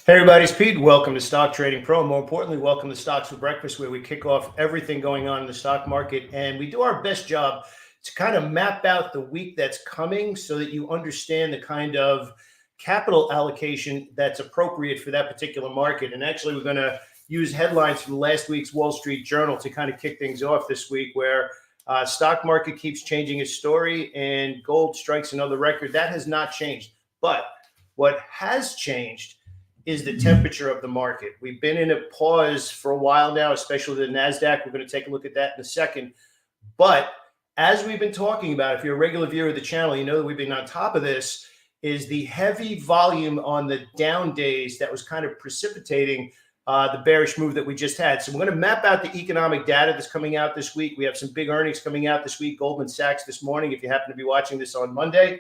Hey everybody, it's Pete. Welcome to Stock Trading Pro. More importantly, welcome to Stocks for Breakfast, where we kick off everything going on in the stock market. And we do our best job to kind of map out the week that's coming so that you understand the kind of capital allocation that's appropriate for that particular market. And actually, we're going to use headlines from last week's Wall Street Journal to kind of kick things off this week, where stock market keeps changing its story and gold strikes another record. That has not changed. But what has changed is the temperature of the market. We've been in a pause for a while now, especially the NASDAQ. We're going to take a look at that in a second. But as we've been talking about, if you're a regular viewer of the channel, you know that we've been on top of this, is the heavy volume on the down days that was kind of precipitating the bearish move that we just had. So we're going to map out the economic data that's coming out this week. We have some big earnings coming out this week. Goldman Sachs this morning, if you happen to be watching this on Monday.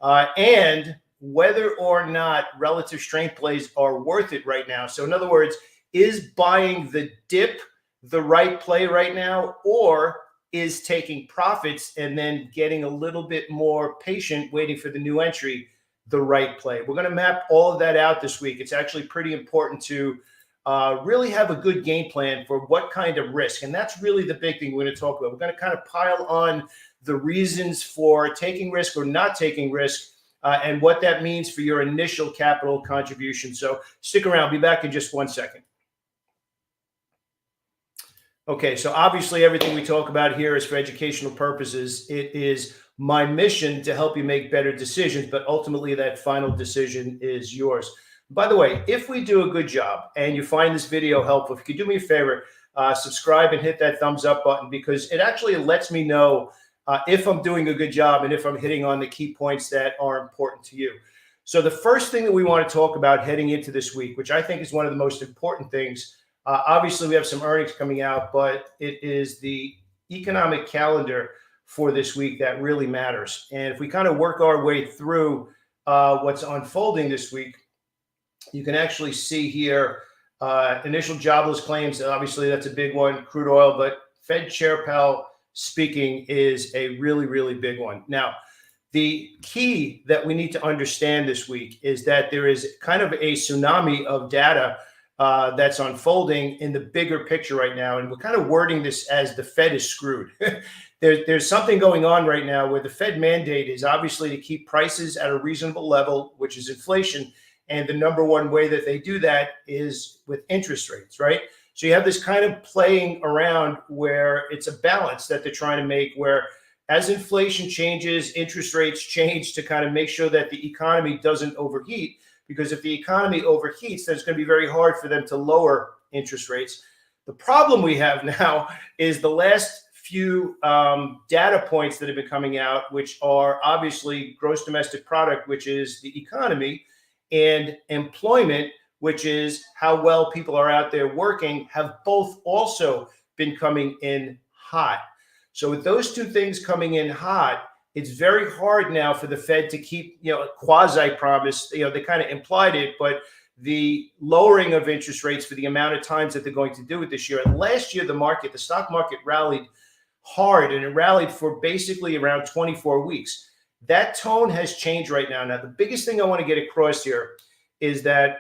And whether or not relative strength plays are worth it right now. So in other words, is buying the dip the right play right now, or is taking profits and then getting a little bit more patient waiting for the new entry the right play? We're going to map all of that out this week. It's actually pretty important to really have a good game plan for what kind of risk. And that's really the big thing we're going to talk about. We're going to kind of pile on the reasons for taking risk or not taking risk, and what that means for your initial capital contribution. So stick around. I'll be back in just 1 second. Okay, so obviously everything we talk about here is for educational purposes. It is my mission to help you make better decisions, but ultimately that final decision is yours. By the way, if we do a good job and you find this video helpful, if you could do me a favor, subscribe and hit that thumbs up button, because it actually lets me know if I'm doing a good job and if I'm hitting on the key points that are important to you. So the first thing that we want to talk about heading into this week, which I think is one of the most important things, obviously we have some earnings coming out, but it is the economic calendar for this week that really matters. And if we kind of work our way through what's unfolding this week, you can actually see here initial jobless claims. Obviously, that's a big one, crude oil, but Fed Chair Powell speaking is a really, really big one. Now, the key that we need to understand this week is that there is kind of a tsunami of data that's unfolding in the bigger picture right now. And we're kind of wording this as the Fed is screwed. There's something going on right now where the Fed mandate is obviously to keep prices at a reasonable level, which is inflation. And the number one way that they do that is with interest rates, right? So you have this kind of playing around where it's a balance that they're trying to make, where as inflation changes, interest rates change to kind of make sure that the economy doesn't overheat. Because if the economy overheats, then it's going to be very hard for them to lower interest rates. The problem we have now is the last few data points that have been coming out, which are obviously gross domestic product, which is the economy, and employment, which is how well people are out there working, have both also been coming in hot. So with those two things coming in hot, it's very hard now for the Fed to keep, a quasi-promise. They kind of implied it, but the lowering of interest rates for the amount of times that they're going to do it this year. And last year, the stock market rallied hard, and it rallied for basically around 24 weeks. That tone has changed right now. Now, the biggest thing I want to get across here is that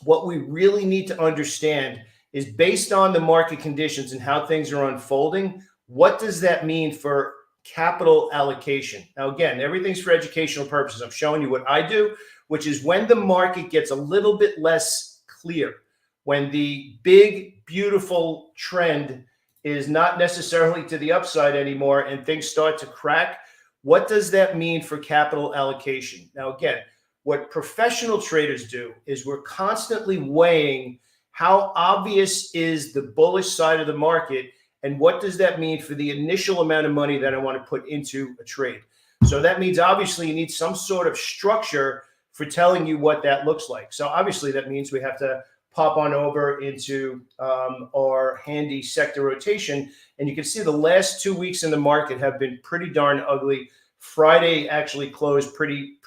what we really need to understand is, based on the market conditions and how things are unfolding, what does that mean for capital allocation? Now, again, everything's for educational purposes. I'm showing you what I do, which is when the market gets a little bit less clear, when the big, beautiful trend is not necessarily to the upside anymore and things start to crack, what does that mean for capital allocation? Now, again, what professional traders do is we're constantly weighing how obvious is the bullish side of the market, and what does that mean for the initial amount of money that I want to put into a trade. So that means obviously you need some sort of structure for telling you what that looks like. So obviously that means we have to pop on over into our handy sector rotation. And you can see the last 2 weeks in the market have been pretty darn ugly. Friday actually closed pretty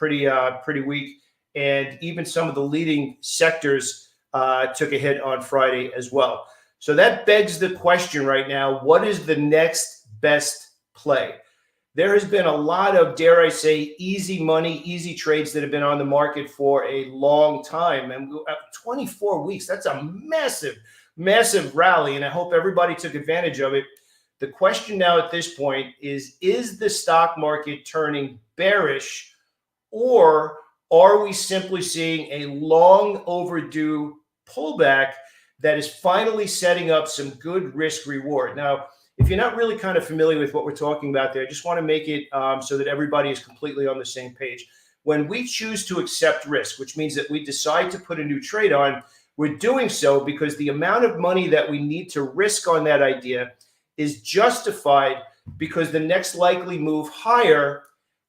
weak, and even some of the leading sectors took a hit on Friday as well. So that begs the question right now: what is the next best play? there has been a lot of, dare I say, easy money, easy trades that have been on the market for a long time. And 24 weeks, that's a massive, massive rally. And I hope everybody took advantage of it. The question now at this point is the stock market turning bearish, or are we simply seeing a long overdue pullback that is finally setting up some good risk reward? Now, if you're not really kind of familiar with what we're talking about there, I just want to make it so that everybody is completely on the same page. When we choose to accept risk, which means that we decide to put a new trade on, we're doing so because the amount of money that we need to risk on that idea is justified, because the next likely move higher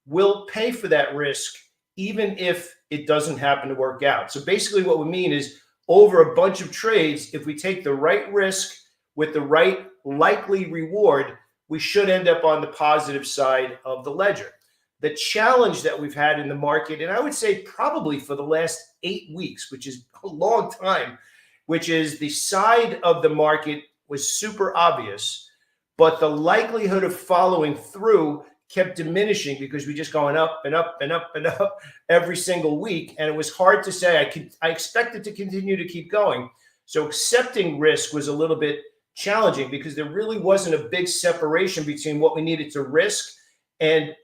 will pay for that risk, even if it doesn't happen to work out. So basically what we mean is, over a bunch of trades, if we take the right risk with the right likely reward, we should end up on the positive side of the ledger. The challenge that we've had in the market, and I would say probably for the last 8 weeks, which is a long time, which is the side of the market was super obvious, but the likelihood of following through kept diminishing because we just going up and up and up and up every single week. And it was hard to say. I expected to continue to keep going. So accepting risk was a little bit challenging because there really wasn't a big separation between what we needed to risk and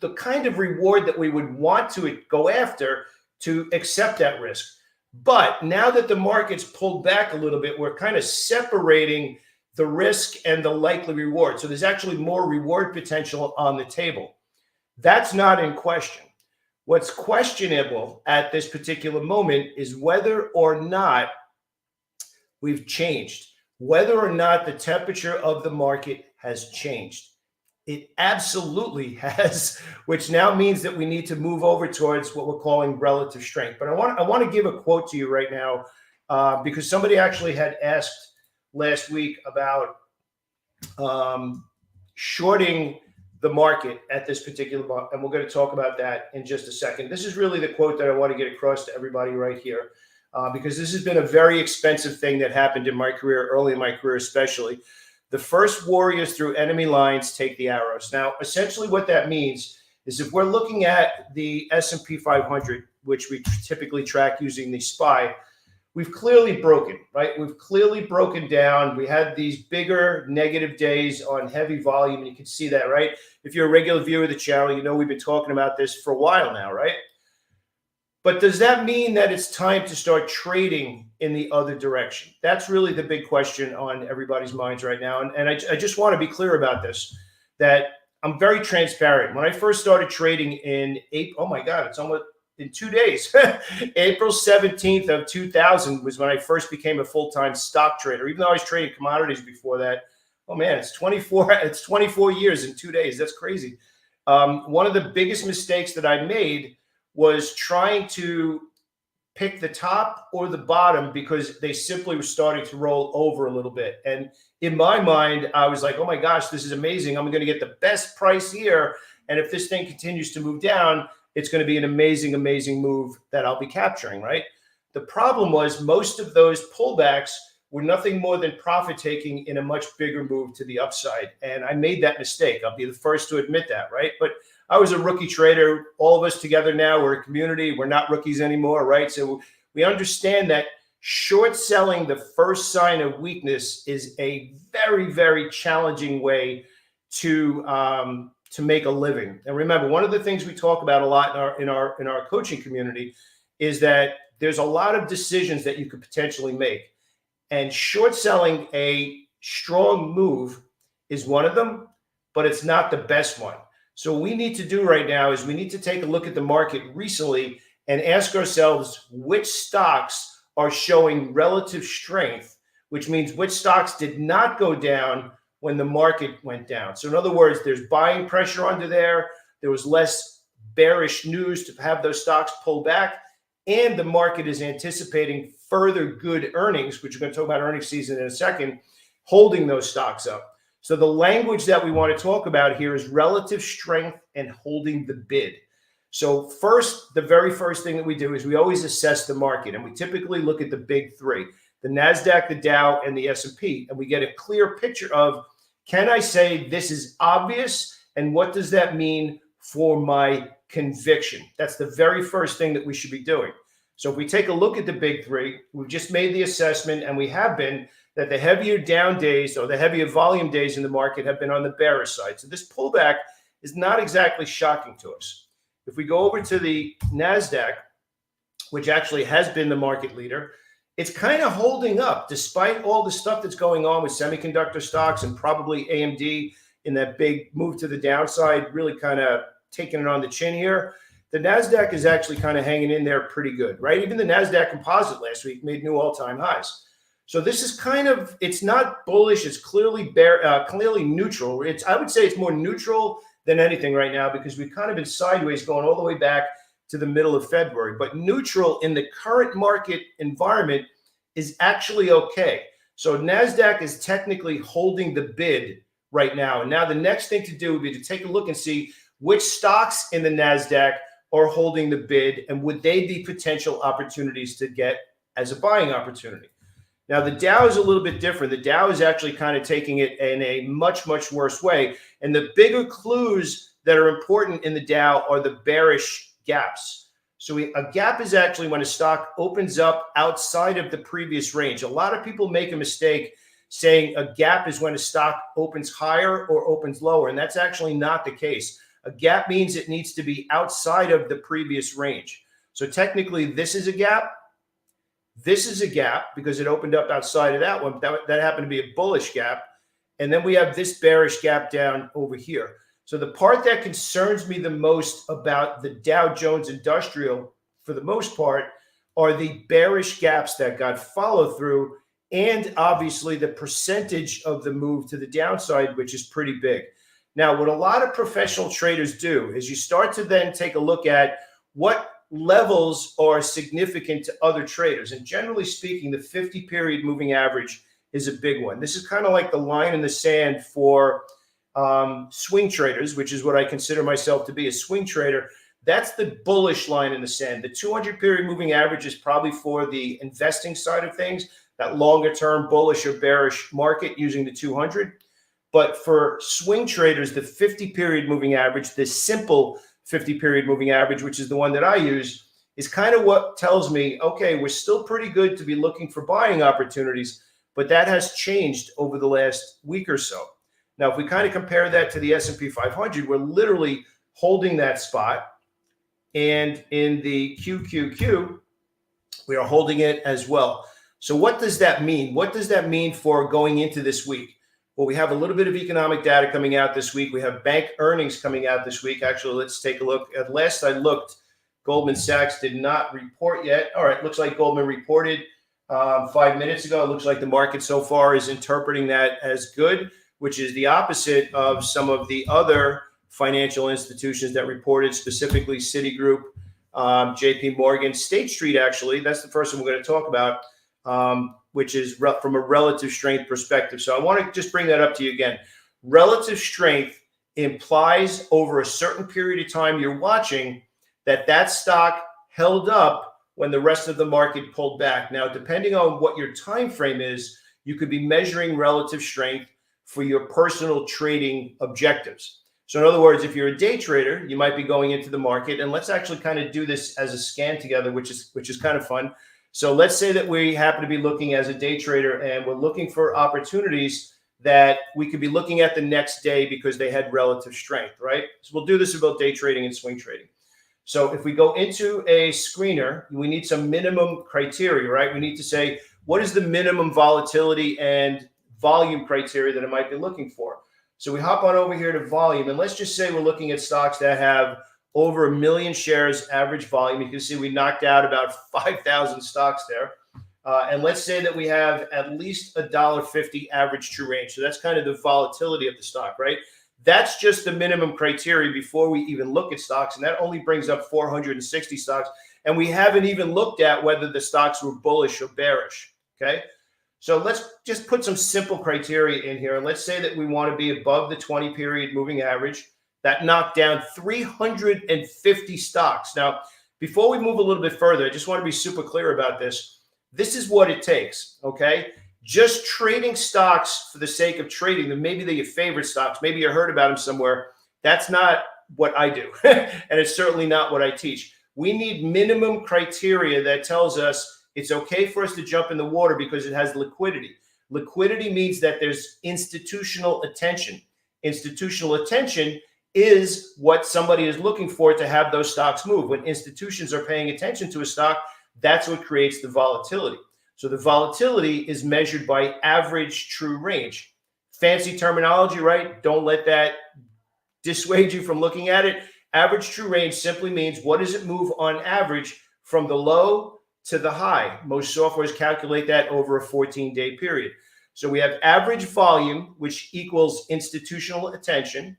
the kind of reward that we would want to go after to accept that risk. But now that the market's pulled back a little bit, we're kind of separating the risk and the likely reward. So there's actually more reward potential on the table. That's not in question. What's questionable at this particular moment is whether or not we've changed, whether or not the temperature of the market has changed. It absolutely has, which now means that we need to move over towards what we're calling relative strength. But I want to give a quote to you right now because somebody actually had asked last week about shorting the market at this particular moment, and we're going to talk about that in just a second. This is really the quote that I want to get across to everybody right here, because this has been a very expensive thing that happened in my career, early in my career especially. The first warriors through enemy lines take the arrows. Now, essentially what that means is if we're looking at the S&P 500, which we typically track using the SPY, we've clearly broken, right? We've clearly broken down. We had these bigger negative days on heavy volume, and you can see that, right? If you're a regular viewer of the channel, you know we've been talking about this for a while now, right? But does that mean that it's time to start trading in the other direction? That's really the big question on everybody's minds right now. And I just want to be clear about this, that I'm very transparent. When I first started trading in April, oh my God, it's almost in 2 days. April 17th of 2000 was when I first became a full-time stock trader. Even though I was trading commodities before that, oh man, it's 24 years in 2 days. That's crazy. One of the biggest mistakes that I made was trying to pick the top or the bottom because they simply were starting to roll over a little bit. And in my mind, I was like, oh my gosh, this is amazing. I'm going to get the best price here. And if this thing continues to move down, it's going to be an amazing, amazing move that I'll be capturing, right? The problem was most of those pullbacks were nothing more than profit taking in a much bigger move to the upside. And I made that mistake. I'll be the first to admit that, right? But I was a rookie trader. All of us together now, we're a community. We're not rookies anymore, right? So we understand that short selling the first sign of weakness is a very, very challenging way to make a living. And remember, one of the things we talk about a lot in our coaching community is that there's a lot of decisions that you could potentially make. And short selling a strong move is one of them, but it's not the best one. So what we need to do right now is we need to take a look at the market recently and ask ourselves which stocks are showing relative strength, which means which stocks did not go down when the market went down. So in other words, there's buying pressure under there. There was less bearish news to have those stocks pull back. And the market is anticipating further good earnings, which we're going to talk about earnings season in a second, holding those stocks up. So the language that we want to talk about here is relative strength and holding the bid. So first, the very first thing that we do is we always assess the market. And we typically look at the big three, the NASDAQ, the Dow, and the S&P. And we get a clear picture of, can I say this is obvious And what does that mean for my conviction? That's the very first thing that we should be doing. So if we take a look at the big three, we've just made the assessment, and we have been, that the heavier down days or the heavier volume days in the market have been on the bearish side. So this pullback is not exactly shocking to us. If we go over to the NASDAQ, which actually has been the market leader, it's kind of holding up despite all the stuff that's going on with semiconductor stocks and probably AMD in that big move to the downside, really kind of taking it on the chin here. The NASDAQ is actually kind of hanging in there pretty good, right? Even the NASDAQ composite last week made new all-time highs. So this is kind of, it's not bullish. It's clearly clearly neutral. I would say it's more neutral than anything right now, because we've kind of been sideways going all the way back to the middle of February. But neutral in the current market environment is actually okay. So NASDAQ is technically holding the bid right now. And now the next thing to do would be to take a look and see which stocks in the NASDAQ are holding the bid, and would they be potential opportunities to get as a buying opportunity. Now, the Dow is a little bit different. The Dow is actually kind of taking it in a much, much worse way. And the bigger clues that are important in the Dow are the bearish gaps. So a gap is actually when a stock opens up outside of the previous range. A lot of people make a mistake saying a gap is when a stock opens higher or opens lower, and that's actually not the case. A gap means it needs to be outside of the previous range. So technically, this is a gap. This is a gap because it opened up outside of that one. That happened to be a bullish gap. And then we have this bearish gap down over here. So the part that concerns me the most about the Dow Jones Industrial, for the most part, are the bearish gaps that got follow through, and obviously the percentage of the move to the downside, which is pretty big. Now, what a lot of professional traders do is you start to then take a look at what levels are significant to other traders. And generally speaking, the 50-period moving average is a big one. This is kind of like the line in the sand for swing traders, which is what I consider myself to be, a swing trader. That's the bullish line in the sand. The 200-period moving average is probably for the investing side of things, that longer-term bullish or bearish market using the 200. But for swing traders, the 50-period moving average, the simple 50-period moving average, which is the one that I use, is kind of what tells me, okay, we're still pretty good to be looking for buying opportunities, but that has changed over the last week or so. Now, if we kind of compare that to the S&P 500, we're literally holding that spot. And in the QQQ, we are holding it as well. So what does that mean? What does that mean for going into this week? Well, we have a little bit of economic data coming out this week. We have bank earnings coming out this week. Actually, let's take a look. At last I looked, Goldman Sachs did not report yet. All right, looks like Goldman reported 5 minutes ago. It looks like the market so far is interpreting that as good, which is the opposite of some of the other financial institutions that reported, specifically Citigroup, JP Morgan, State Street, actually. That's the first one we're going to talk about. Which is from a relative strength perspective. So I want to just bring that up to you again. Relative strength implies over a certain period of time you're watching that stock held up when the rest of the market pulled back. Now, depending on what your time frame is, you could be measuring relative strength for your personal trading objectives. So in other words, if you're a day trader, you might be going into the market, and let's actually kind of do this as a scan together, which is kind of fun. So let's say that we happen to be looking as a day trader, and we're looking for opportunities that we could be looking at the next day because they had relative strength, right? So we'll do this about day trading and swing trading. So if we go into a screener, we need some minimum criteria, right? We need to say, what is the minimum volatility and volume criteria that I might be looking for? So we hop on over here to volume, and let's just say we're looking at stocks that have over 1 million shares average volume. You can see we knocked out about 5,000 stocks there. And let's say that we have at least $1.50 average true range. So that's kind of the volatility of the stock, right? That's just the minimum criteria before we even look at stocks. And that only brings up 460 stocks. And we haven't even looked at whether the stocks were bullish or bearish, okay? So let's just put some simple criteria in here. And let's say that we want to be above the 20-period moving average. That knocked down 350 stocks. Now, before we move a little bit further, I just want to be super clear about this. This is what it takes, okay? Just trading stocks for the sake of trading them. Maybe they're your favorite stocks. Maybe you heard about them somewhere. That's not what I do. And it's certainly not what I teach. We need minimum criteria that tells us it's okay for us to jump in the water because it has liquidity. Liquidity means that there's institutional attention. Institutional attention is what somebody is looking for to have those stocks move. When institutions are paying attention to a stock, that's what creates the volatility. So the volatility is measured by average true range. Fancy terminology, right? Don't let that dissuade you from looking at it. Average true range simply means what does it move on average from the low to the high. Most softwares calculate that over a 14-day period. So we have average volume, which equals institutional attention.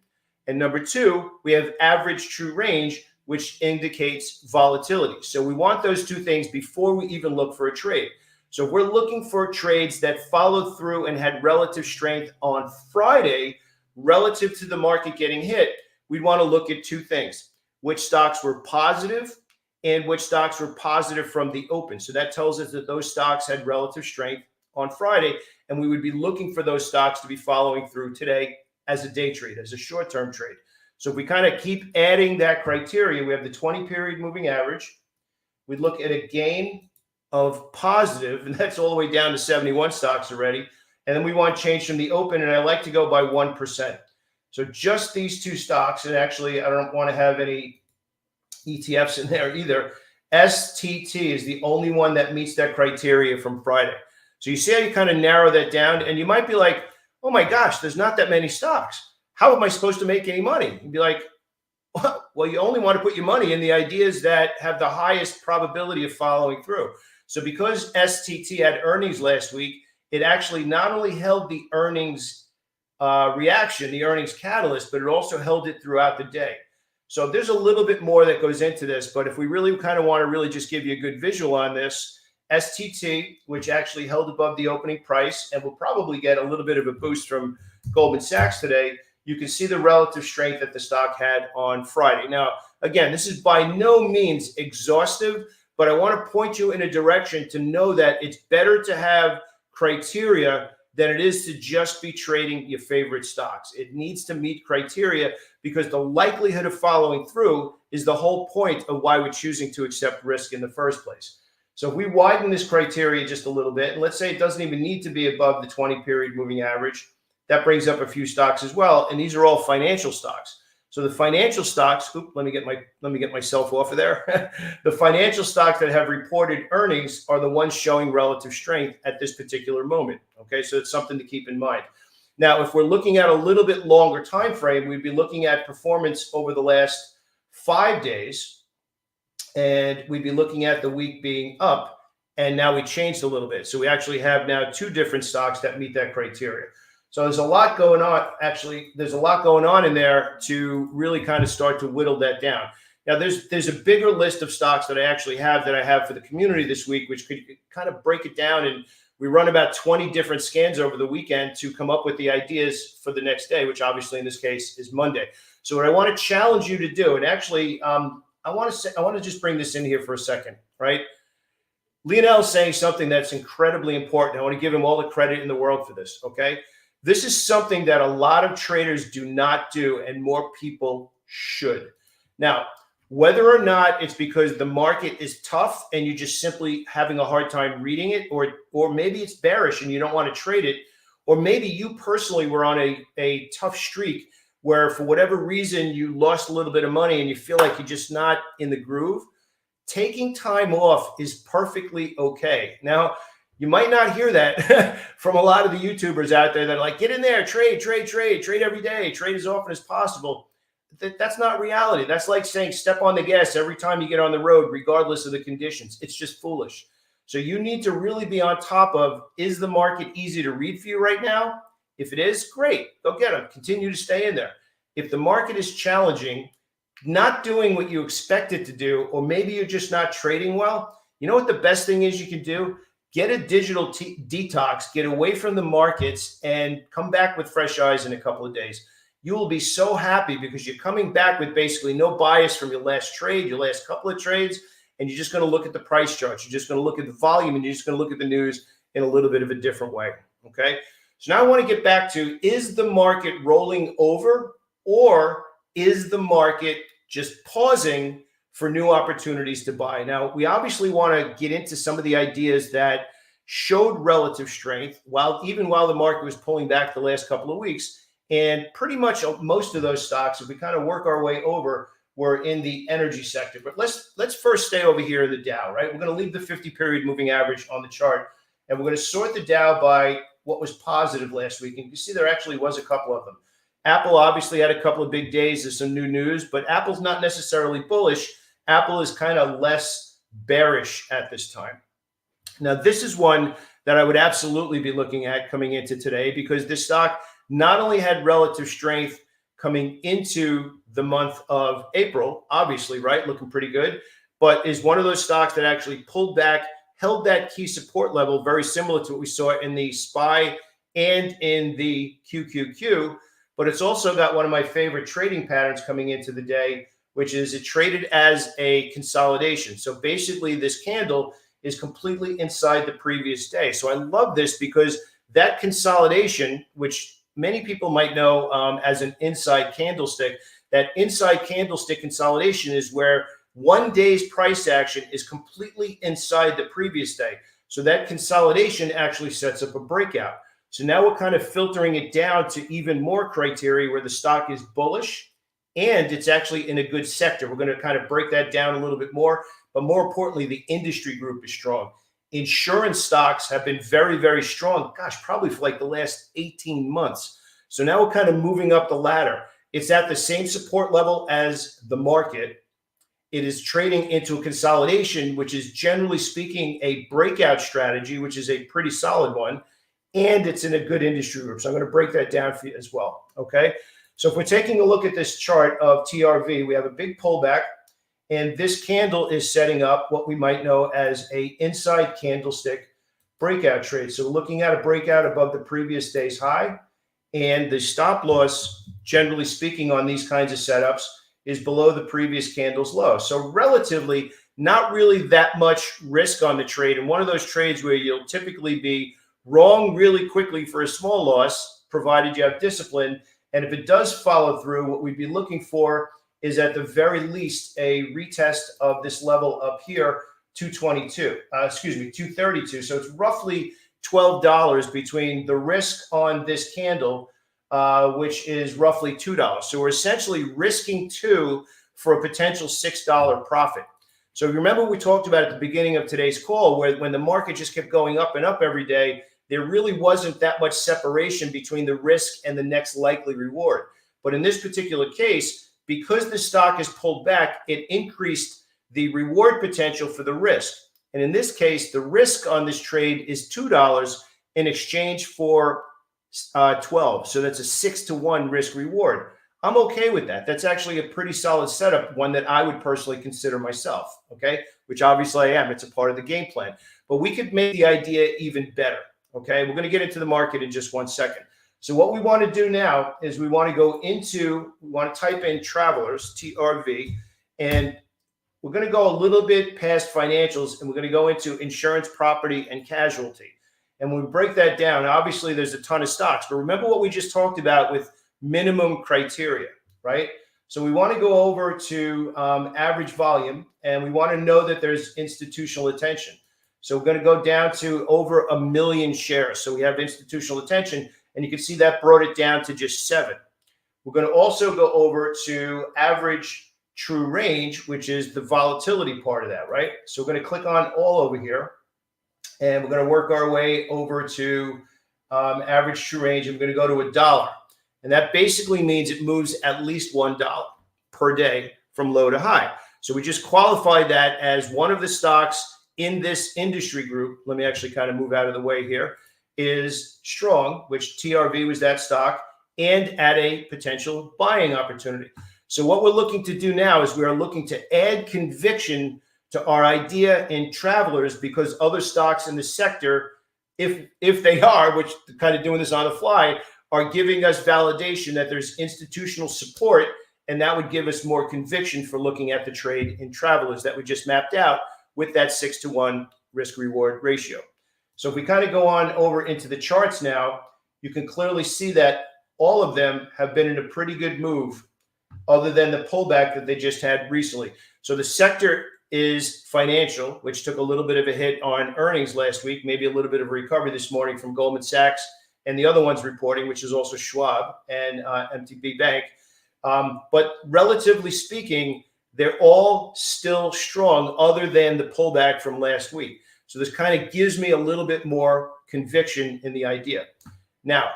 And number two, we have average true range, which indicates volatility. So we want those two things before we even look for a trade. So if we're looking for trades that followed through and had relative strength on Friday, relative to the market getting hit, we'd want to look at two things: which stocks were positive and which stocks were positive from the open. So that tells us that those stocks had relative strength on Friday, and we would be looking for those stocks to be following through today as a day trade, as a short-term trade. So if we kind of keep adding that criteria, we have the 20-period moving average. We look at a gain of positive, and that's all the way down to 71 stocks already. And then we want change from the open, and I like to go by 1%. So just these two stocks, and actually I don't want to have any ETFs in there either. STT is the only one that meets that criteria from Friday. So you see how you kind of narrow that down, and you might be like, oh my gosh, there's not that many stocks. How am I supposed to make any money? You'd be like, well, you only want to put your money in the ideas that have the highest probability of following through. So because STT had earnings last week, it actually not only held the earnings reaction, the earnings catalyst, but it also held it throughout the day. So there's a little bit more that goes into this, but if we really kind of want to really just give you a good visual on this, STT, which actually held above the opening price and will probably get a little bit of a boost from Goldman Sachs today, you can see the relative strength that the stock had on Friday. Now, again, this is by no means exhaustive, but I want to point you in a direction to know that it's better to have criteria than it is to just be trading your favorite stocks. It needs to meet criteria because the likelihood of following through is the whole point of why we're choosing to accept risk in the first place. So if we widen this criteria just a little bit, and let's say it doesn't even need to be above the 20-period moving average, that brings up a few stocks as well, and these are all financial stocks. So the financial stocks, let me get myself off of there. The financial stocks that have reported earnings are the ones showing relative strength at this particular moment. Okay, so it's something to keep in mind. Now, if we're looking at a little bit longer time frame, we'd be looking at performance over the last 5 days, and we'd be looking at the week being up, and now we changed a little bit. So we actually have now two different stocks that meet that criteria. So there's a lot going on. Actually, there's a lot going on in there to really kind of start to whittle that down. Now, there's a bigger list of stocks that I actually have that I have for the community this week, which could kind of break it down. And we run about 20 different scans over the weekend to come up with the ideas for the next day, which obviously in this case is Monday. So what I want to challenge you to do, and actually, I want to just bring this in here for a second, right? Lionel is saying something that's incredibly important. I want to give him all the credit in the world for this, okay? This is something that a lot of traders do not do, and more people should. Now, whether or not it's because the market is tough and you're just simply having a hard time reading it, or maybe it's bearish and you don't want to trade it, or maybe you personally were on a tough streak where for whatever reason you lost a little bit of money and you feel like you're just not in the groove, taking time off is perfectly okay. Now, you might not hear that from a lot of the YouTubers out there that are like, get in there, trade every day, trade as often as possible. That's not reality. That's like saying step on the gas every time you get on the road, regardless of the conditions. It's just foolish. So you need to really be on top of, is the market easy to read for you right now? If it is, great. Go get them. Continue to stay in there. If the market is challenging, not doing what you expect it to do, or maybe you're just not trading well, you know what the best thing is you can do? Get a digital detox, get away from the markets, and come back with fresh eyes in a couple of days. You will be so happy because you're coming back with basically no bias from your last trade, your last couple of trades, and you're just going to look at the price charts. You're just going to look at the volume, and you're just going to look at the news in a little bit of a different way, okay? So now I want to get back to, is the market rolling over, or is the market just pausing for new opportunities to buy? Now, we obviously want to get into some of the ideas that showed relative strength even while the market was pulling back the last couple of weeks. And pretty much most of those stocks, if we kind of work our way over, were in the energy sector. But let's first stay over here in the Dow, right? We're going to leave the 50-period moving average on the chart, and we're going to sort the Dow by what was positive last week. And you can see there actually was a couple of them. Apple obviously had a couple of big days of some new news, but Apple's not necessarily bullish. Apple is kind of less bearish at this time. Now, this is one that I would absolutely be looking at coming into today, because this stock not only had relative strength coming into the month of April, obviously, right, looking pretty good, but is one of those stocks that actually pulled back, held that key support level, very similar to what we saw in the SPY and in the QQQ. But it's also got one of my favorite trading patterns coming into the day, which is it traded as a consolidation. So basically, this candle is completely inside the previous day. So I love this because that consolidation, which many people might know as an inside candlestick, that inside candlestick consolidation is where one day's price action is completely inside the previous day. So that consolidation actually sets up a breakout. So now we're kind of filtering it down to even more criteria where the stock is bullish and it's actually in a good sector. We're going to kind of break that down a little bit more. But more importantly, the industry group is strong. Insurance stocks have been very, very strong, gosh, probably for like the last 18 months. So now we're kind of moving up the ladder. It's at the same support level as the market. It is trading into a consolidation, which is generally speaking a breakout strategy, which is a pretty solid one. And it's in a good industry group. So I'm going to break that down for you as well. Okay. So if we're taking a look at this chart of TRV, we have a big pullback. And this candle is setting up what we might know as a inside candlestick breakout trade. So we're looking at a breakout above the previous day's high. And the stop loss, generally speaking, on these kinds of setups is below the previous candle's low. So relatively, not really that much risk on the trade. And one of those trades where you'll typically be wrong really quickly for a small loss, provided you have discipline. And if it does follow through, what we'd be looking for is at the very least a retest of this level up here, 232. So it's roughly $12 between the risk on this candle, which is roughly $2. So we're essentially risking $2 for a potential $6 profit. So if you remember we talked about at the beginning of today's call, where when the market just kept going up and up every day, there really wasn't that much separation between the risk and the next likely reward. But in this particular case, because the stock has pulled back, it increased the reward potential for the risk. And in this case, the risk on this trade is $2 in exchange for 12. So that's a 6-to-1 risk reward. I'm okay with that. That's actually a pretty solid setup, one that I would personally consider myself, okay? Which obviously I am. It's a part of the game plan. But we could make the idea even better, okay? We're going to get into the market in just 1 second. So what we want to do now is we want to type in Travelers, TRV, and we're going to go a little bit past financials, and we're going to go into insurance, property, and casualty. And when we break that down, obviously there's a ton of stocks, but remember what we just talked about with minimum criteria, right? So we want to go over to average volume, and we want to know that there's institutional attention. So we're going to go down to over 1 million shares. So we have institutional attention, and you can see that brought it down to just 7. We're going to also go over to average true range, which is the volatility part of that, right? So we're going to click on all over here, and we're going to work our way over to average true range. And we're going to go to $1. And that basically means it moves at least $1 per day from low to high. So we just qualified that as one of the stocks in this industry group. Let me actually kind of move out of the way here. Is strong, which TRV was that stock, and at a potential buying opportunity. So what we're looking to do now is we are looking to add conviction to our idea in Travelers, because other stocks in the sector, if they are, which kind of doing this on the fly, are giving us validation that there's institutional support, and that would give us more conviction for looking at the trade in Travelers that we just mapped out with that 6-to-1 risk reward ratio. So if we kind of go on over into the charts now, you can clearly see that all of them have been in a pretty good move other than the pullback that they just had recently. So the sector is financial, which took a little bit of a hit on earnings last week, maybe a little bit of a recovery this morning from Goldman Sachs and the other ones reporting, which is also Schwab and MTB Bank. But relatively speaking, they're all still strong other than the pullback from last week. So this kind of gives me a little bit more conviction in the idea. Now,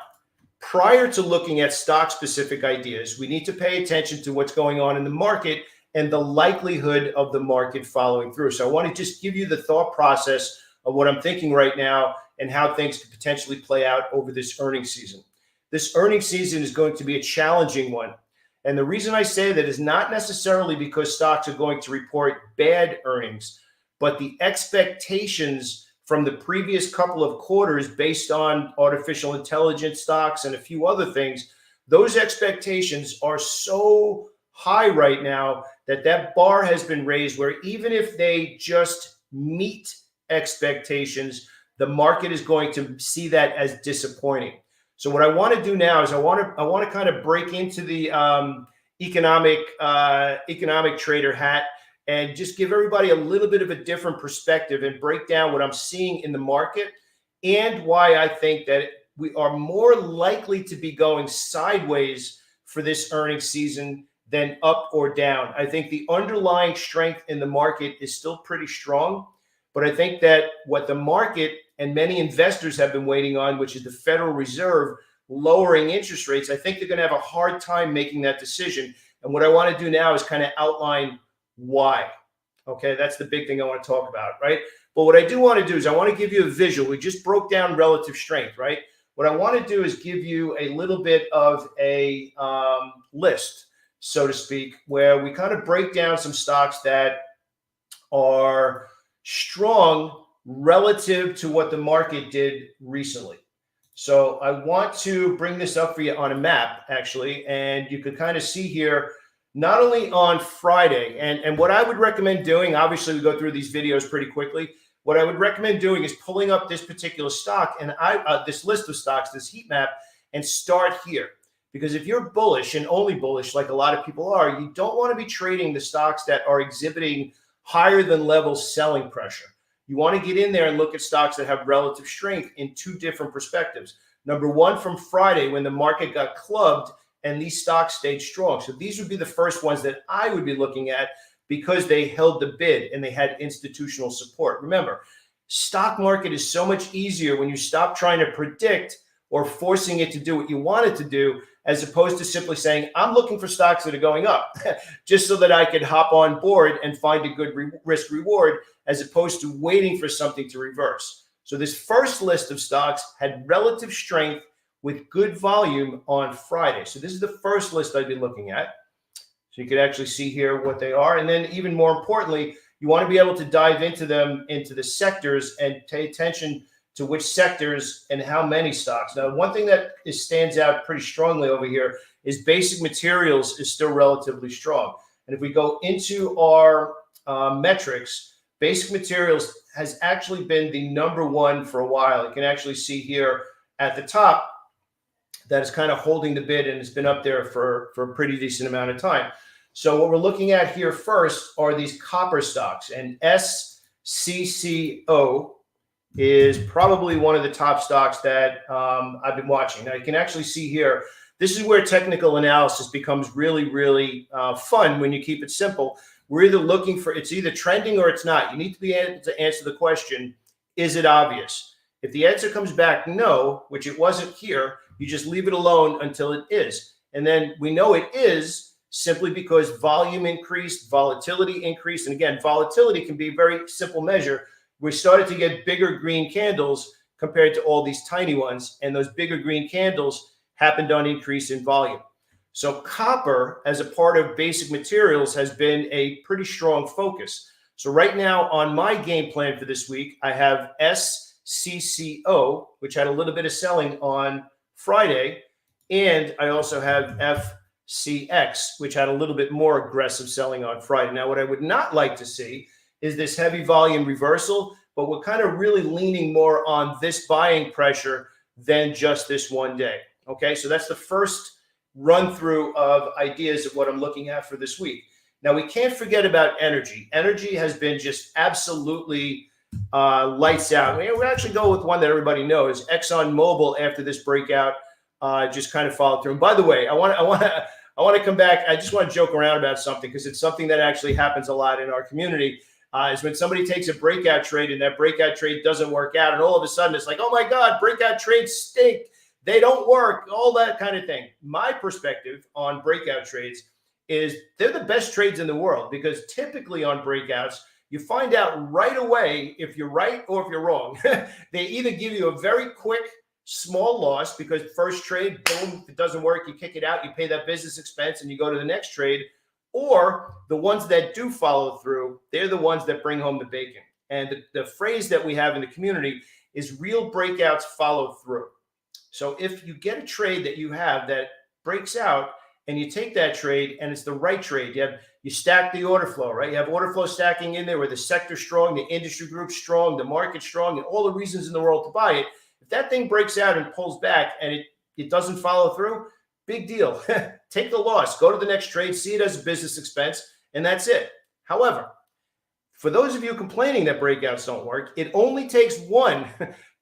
prior to looking at stock-specific ideas, we need to pay attention to what's going on in the market and the likelihood of the market following through. So I want to just give you the thought process of what I'm thinking right now and how things could potentially play out over this earnings season. This earnings season is going to be a challenging one. And the reason I say that is not necessarily because stocks are going to report bad earnings, but the expectations from the previous couple of quarters based on artificial intelligence stocks and a few other things, those expectations are so high right now that bar has been raised where even if they just meet expectations, the market is going to see that as disappointing. So what I want to do now is I want to kind of break into the economic trader hat and just give everybody a little bit of a different perspective and break down what I'm seeing in the market and why I think that we are more likely to be going sideways for this earnings season than up or down. I think the underlying strength in the market is still pretty strong, but I think that what the market and many investors have been waiting on, which is the Federal Reserve lowering interest rates, I think they're going to have a hard time making that decision. And what I want to do now is kind of outline why. Okay, that's the big thing I want to talk about, right? But what I do want to do is I want to give you a visual. We just broke down relative strength, right? What I want to do is give you a little bit of a list, so to speak, where we kind of break down some stocks that are strong relative to what the market did recently. So I want to bring this up for you on a map, actually, and you can kind of see here, not only on Friday, and what I would recommend doing, obviously we go through these videos pretty quickly. What I would recommend doing is pulling up this particular stock and this list of stocks, this heat map, and start here. Because if you're bullish and only bullish, like a lot of people are, you don't want to be trading the stocks that are exhibiting higher than level selling pressure. You want to get in there and look at stocks that have relative strength in two different perspectives. Number one, from Friday when the market got clubbed and these stocks stayed strong. So these would be the first ones that I would be looking at because they held the bid and they had institutional support. Remember, stock market is so much easier when you stop trying to predict or forcing it to do what you want it to do, as opposed to simply saying, I'm looking for stocks that are going up just so that I could hop on board and find a good risk reward, as opposed to waiting for something to reverse. So this first list of stocks had relative strength with good volume on Friday. So this is the first list I'd be looking at. So you could actually see here what they are. And then even more importantly, you want to be able to dive into them, into the sectors, and pay attention to which sectors and how many stocks. Now, one thing that stands out pretty strongly over here is basic materials is still relatively strong. And if we go into our metrics, basic materials has actually been the number one for a while. You can actually see here at the top that is kind of holding the bid, and it's been up there for a pretty decent amount of time. So what we're looking at here first are these copper stocks, and SCCO is probably one of the top stocks that I've been watching. Now you can actually see here, this is where technical analysis becomes really, really fun when you keep it simple. We're either looking for, it's either trending or it's not. You need to be able to answer the question, is it obvious? If the answer comes back no, which it wasn't here, you just leave it alone until it is. And then we know it is simply because volume increased, volatility increased. And again, volatility can be a very simple measure. We started to get bigger green candles compared to all these tiny ones. And those bigger green candles happened on increase in volume. So copper as a part of basic materials has been a pretty strong focus. So right now on my game plan for this week, I have SCCO, which had a little bit of selling on Friday. And I also have FCX, which had a little bit more aggressive selling on Friday. Now, what I would not like to see is this heavy volume reversal, but we're kind of really leaning more on this buying pressure than just this one day. Okay, so that's the first run through of ideas of what I'm looking at for this week. Now, we can't forget about energy. Energy has been just absolutely lights out. We'll actually go with one that everybody knows. ExxonMobil, after this breakout, just kind of followed through. And by the way, I want to come back. I just want to joke around about something because it's something that actually happens a lot in our community. Is when somebody takes a breakout trade and that breakout trade doesn't work out, and all of a sudden it's like, oh my God, breakout trades stink. They don't work, all that kind of thing. My perspective on breakout trades is they're the best trades in the world because typically on breakouts, you find out right away if you're right or if you're wrong. They either give you a very quick, small loss because first trade, boom, if it doesn't work, you kick it out, you pay that business expense and you go to the next trade. Or the ones that do follow through, they're the ones that bring home the bacon. And the phrase that we have in the community is real breakouts follow through. So if you get a trade that you have that breaks out and you take that trade and it's the right trade, you stack the order flow, right? You have order flow stacking in there where the sector's strong, the industry group's strong, the market's strong, and all the reasons in the world to buy it. If that thing breaks out and pulls back and it doesn't follow through, big deal. Take the loss, go to the next trade, see it as a business expense, and that's it. However, for those of you complaining that breakouts don't work, it only takes one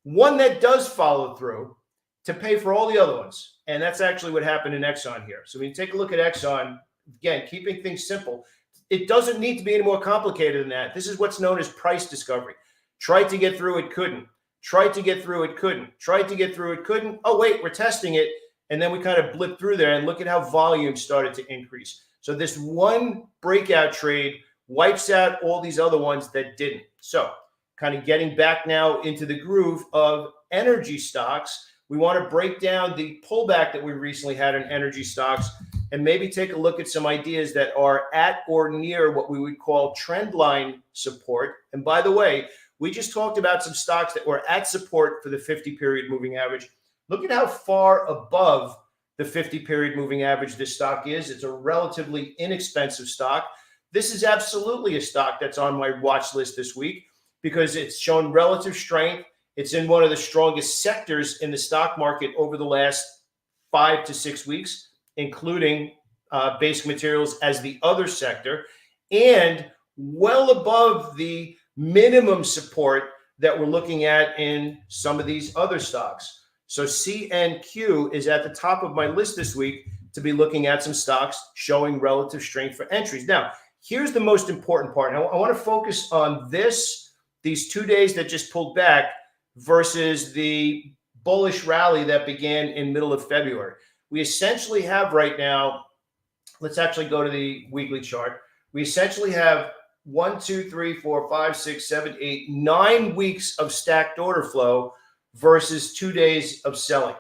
that does follow through to pay for all the other ones. And that's actually what happened in Exxon here. So when you take a look at Exxon, again, keeping things simple, it doesn't need to be any more complicated than that. This is what's known as price discovery. Tried to get through, it couldn't. Tried to get through, it couldn't. Tried to get through, it couldn't. Oh, wait, we're testing it. And then we kind of blipped through there and look at how volume started to increase. So this one breakout trade wipes out all these other ones that didn't. So kind of getting back now into the groove of energy stocks, we want to break down the pullback that we recently had in energy stocks and maybe take a look at some ideas that are at or near what we would call trend line support. And by the way, we just talked about some stocks that were at support for the 50-period moving average. Look at how far above the 50-period moving average this stock is. It's a relatively inexpensive stock. This is absolutely a stock that's on my watch list this week because it's shown relative strength. It's in one of the strongest sectors in the stock market over the last 5 to 6 weeks, including basic materials as the other sector, and well above the minimum support that we're looking at in some of these other stocks. So CNQ is at the top of my list this week to be looking at some stocks showing relative strength for entries. Now, here's the most important part. Now, I want to focus on these 2 days that just pulled back versus the bullish rally that began in middle of February. We essentially have right now, let's actually go to the weekly chart. We essentially have 1, 2, 3, 4, 5, 6, 7, 8, 9 weeks of stacked order flow versus 2 days of selling.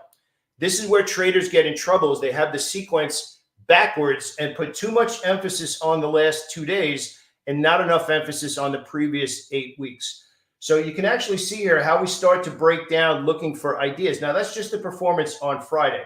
This is where traders get in trouble, is they have the sequence backwards and put too much emphasis on the last 2 days and not enough emphasis on the previous 8 weeks. So you can actually see here how we start to break down looking for ideas. Now, that's just the performance on Friday.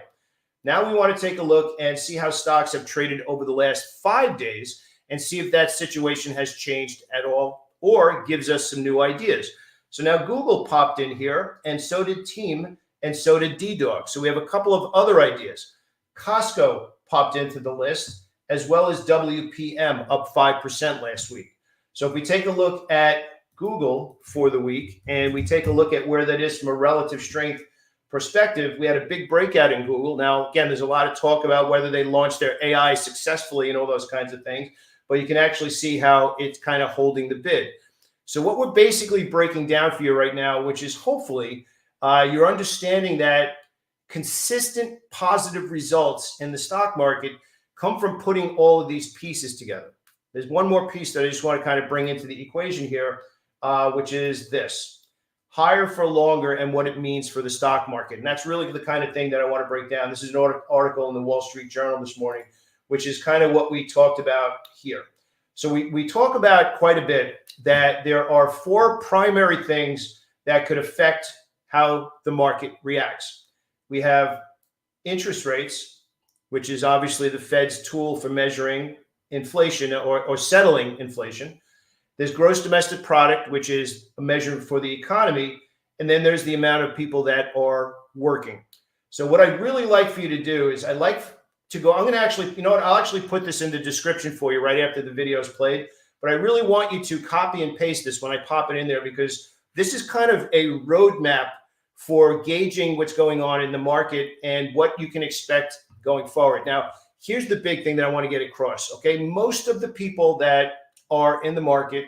Now we want to take a look and see how stocks have traded over the last 5 days and see if that situation has changed at all or gives us some new ideas. So now Google popped in here, and so did Team, and so did DDOG. So we have a couple of other ideas. Costco popped into the list, as well as WPM, up 5% last week. So if we take a look at Google for the week, and we take a look at where that is from a relative strength perspective, we had a big breakout in Google. Now, again, there's a lot of talk about whether they launched their AI successfully and all those kinds of things, but you can actually see how it's kind of holding the bid. So what we're basically breaking down for you right now, which is hopefully you're understanding that consistent positive results in the stock market come from putting all of these pieces together. There's one more piece that I just want to kind of bring into the equation here, which is this: higher for longer and what it means for the stock market. And that's really the kind of thing that I want to break down. This is an article in the Wall Street Journal this morning, which is kind of what we talked about here. So we talk about quite a bit that there are 4 primary things that could affect how the market reacts. We have interest rates, which is obviously the Fed's tool for measuring inflation or settling inflation. There's gross domestic product, which is a measure for the economy. And then there's the amount of people that are working. So what I'd really like for you to do is I'd like to go, I'm going to actually, you know what, I'll actually put this in the description for you right after the video is played. But I really want you to copy and paste this when I pop it in there, because this is kind of a roadmap for gauging what's going on in the market and what you can expect going forward. Now, here's the big thing that I want to get across. Okay. Most of the people that are in the market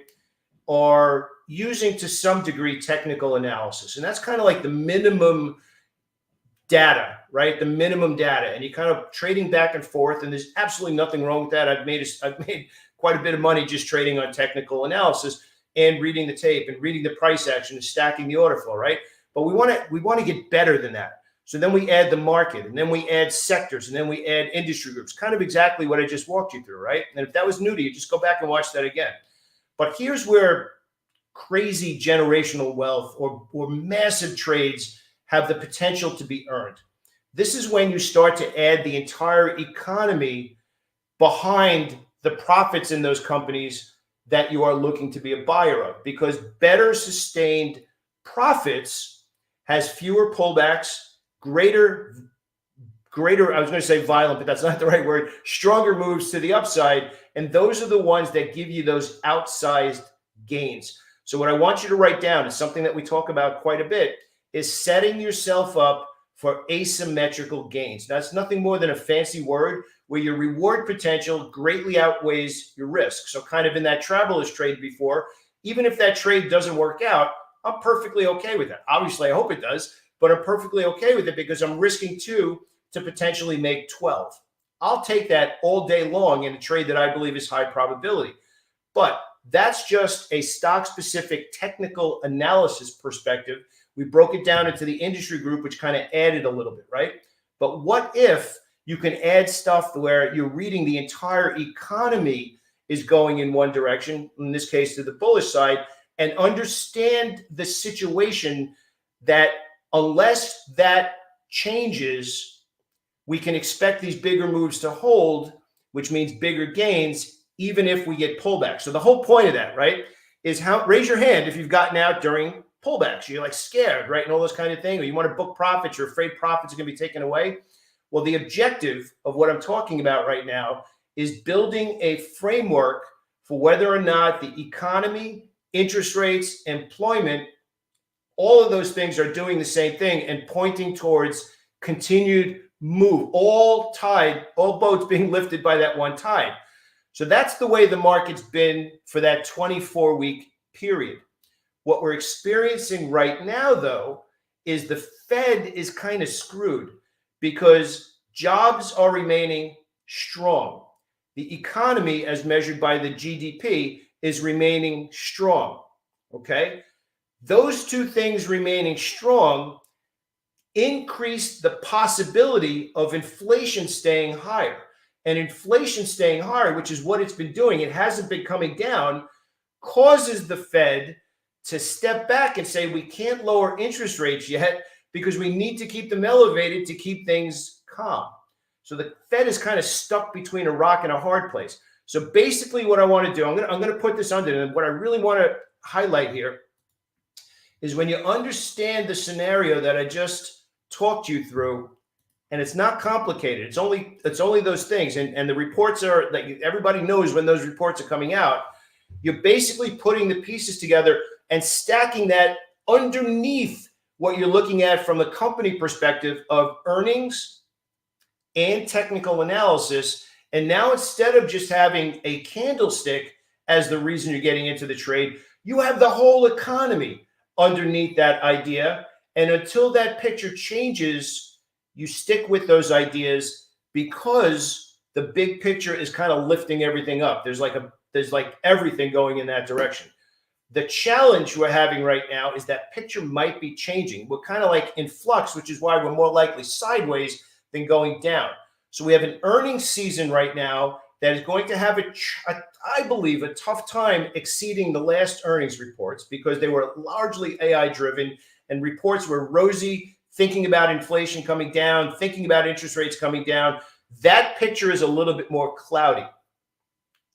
are using to some degree technical analysis. And that's kind of like the minimum data, right? The minimum data. And you kind of trading back and forth. And there's absolutely nothing wrong with that. I've made quite a bit of money just trading on technical analysis and reading the tape and reading the price action and stacking the order flow, right? But we want to get better than that. So then we add the market, and then we add sectors, and then we add industry groups, kind of exactly what I just walked you through, right? And if that was new to you, just go back and watch that again. But here's where crazy generational wealth or massive trades have the potential to be earned. This is when you start to add the entire economy behind the profits in those companies that you are looking to be a buyer of, because better sustained profits has fewer pullbacks, greater, I was going to say violent, but that's not the right word, stronger moves to the upside. And those are the ones that give you those outsized gains. So what I want you to write down is something that we talk about quite a bit, is setting yourself up for asymmetrical gains. That's nothing more than a fancy word where your reward potential greatly outweighs your risk. So kind of in that traveler's trade before, even if that trade doesn't work out, I'm perfectly okay with that. Obviously, I hope it does, but I'm perfectly okay with it because I'm risking 2 to potentially make 12. I'll take that all day long in a trade that I believe is high probability. But that's just a stock-specific technical analysis perspective. We broke it down into the industry group, which kind of added a little bit, right? But what if you can add stuff where you're reading the entire economy is going in one direction, in this case to the bullish side, and understand the situation that unless that changes, we can expect these bigger moves to hold, which means bigger gains, even if we get pullbacks. So the whole point of that, right, is raise your hand if you've gotten out during pullbacks. You're like scared, right, and all this kind of thing, or you want to book profits, you're afraid profits are going to be taken away. Well, the objective of what I'm talking about right now is building a framework for whether or not the economy, interest rates, employment, all of those things are doing the same thing and pointing towards continued move, all boats being lifted by that one tide. So that's the way the market's been for that 24-week period. What we're experiencing right now, though, is the Fed is kind of screwed because jobs are remaining strong. The economy, as measured by the GDP, is remaining strong. Okay? Those two things remaining strong increase the possibility of inflation staying higher. And inflation staying higher, which is what it's been doing, it hasn't been coming down, causes the Fed to step back and say, we can't lower interest rates yet because we need to keep them elevated to keep things calm. So the Fed is kind of stuck between a rock and a hard place. So basically what I want to do, I'm going to put this under, and what I really want to highlight here is when you understand the scenario that I just talked you through, and it's not complicated. It's only those things. And the reports are like, everybody knows when those reports are coming out. You're basically putting the pieces together and stacking that underneath what you're looking at from a company perspective of earnings and technical analysis. And now instead of just having a candlestick as the reason you're getting into the trade, you have the whole economy underneath that idea. And until that picture changes, you stick with those ideas because the big picture is kind of lifting everything up. There's like everything going in that direction. The challenge we're having right now is that picture might be changing. We're kind of like in flux, which is why we're more likely sideways than going down. So we have an earnings season right now that is going to have, I believe, a tough time exceeding the last earnings reports because they were largely AI driven and reports were rosy, thinking about inflation coming down, thinking about interest rates coming down. That picture is a little bit more cloudy.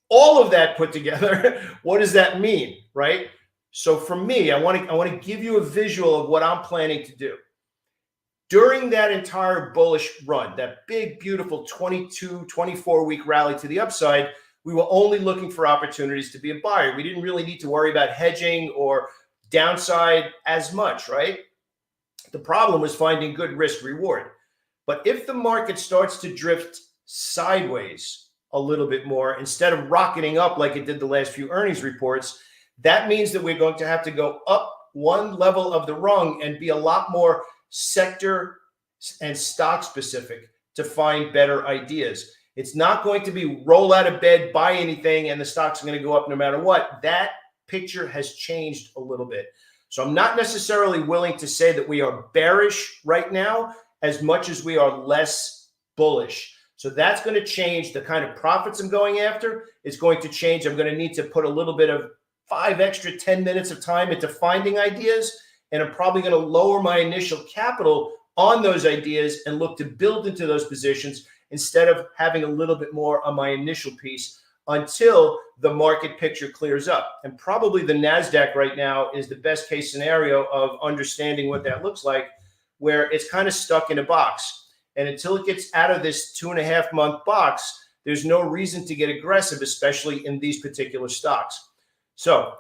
All of that put together, what does that mean, right? So for me, I want to give you a visual of what I'm planning to do. During that entire bullish run, that big, beautiful 22, 24-week rally to the upside, we were only looking for opportunities to be a buyer. We didn't really need to worry about hedging or downside as much, right? The problem was finding good risk reward. But if the market starts to drift sideways a little bit more, instead of rocketing up like it did the last few earnings reports, that means that we're going to have to go up one level of the rung and be a lot more sector and stock specific to find better ideas. It's not going to be roll out of bed, buy anything, and the stock's going to go up no matter what. That picture has changed a little bit. So I'm not necessarily willing to say that we are bearish right now as much as we are less bullish. So that's going to change the kind of profits I'm going after. It's going to change. I'm going to need to put a little bit of 5 extra 10 minutes of time into finding ideas. And I'm probably going to lower my initial capital on those ideas and look to build into those positions instead of having a little bit more on my initial piece until the market picture clears up. And probably the NASDAQ right now is the best case scenario of understanding what that looks like, where it's kind of stuck in a box. And until it gets out of this 2.5 month box, there's no reason to get aggressive, especially in these particular stocks. So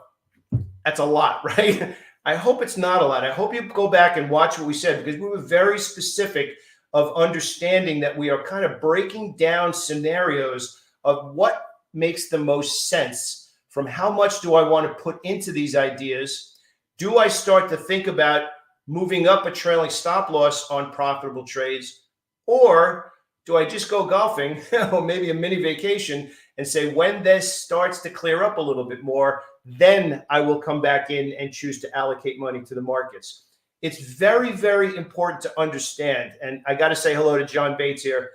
that's a lot, right? I hope it's not a lot. I hope you go back and watch what we said, because we were very specific of understanding that we are kind of breaking down scenarios of what makes the most sense from how much do I want to put into these ideas. Do I start to think about moving up a trailing stop loss on profitable trades, or do I just go golfing or maybe a mini vacation and say, when this starts to clear up a little bit more, then I will come back in and choose to allocate money to the markets. It's very, very important to understand. And I got to say hello to John Bates here.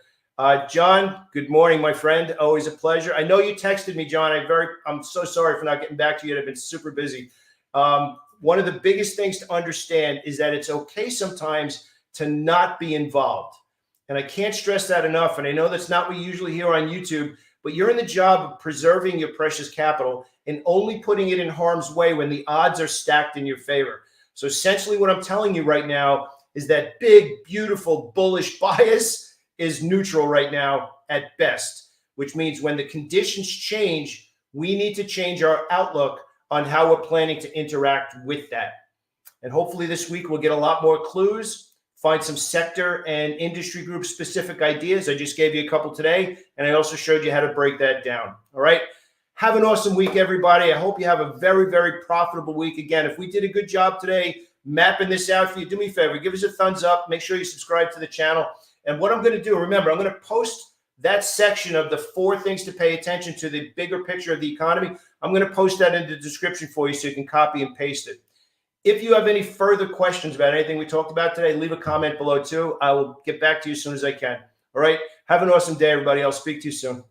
John, good morning, my friend. Always a pleasure. I know you texted me, John. I'm so sorry for not getting back to you. I've been super busy. One of the biggest things to understand is that it's okay sometimes to not be involved. And I can't stress that enough. And I know that's not what we usually hear on YouTube, but you're in the job of preserving your precious capital and only putting it in harm's way when the odds are stacked in your favor. So essentially what I'm telling you right now is that big, beautiful, bullish bias is neutral right now at best, which means when the conditions change, we need to change our outlook on how we're planning to interact with that. And hopefully this week we'll get a lot more clues, find some sector and industry group specific ideas. I just gave you a couple today, and I also showed you how to break that down. All right. Have an awesome week, everybody. I hope you have a very, very profitable week. Again, if we did a good job today mapping this out for you, do me a favor, give us a thumbs up. Make sure you subscribe to the channel. And what I'm going to do, remember, I'm going to post that section of the 4 things to pay attention to, the bigger picture of the economy. I'm going to post that in the description for you so you can copy and paste it. If you have any further questions about anything we talked about today, leave a comment below too. I will get back to you as soon as I can. All right. Have an awesome day, everybody. I'll speak to you soon.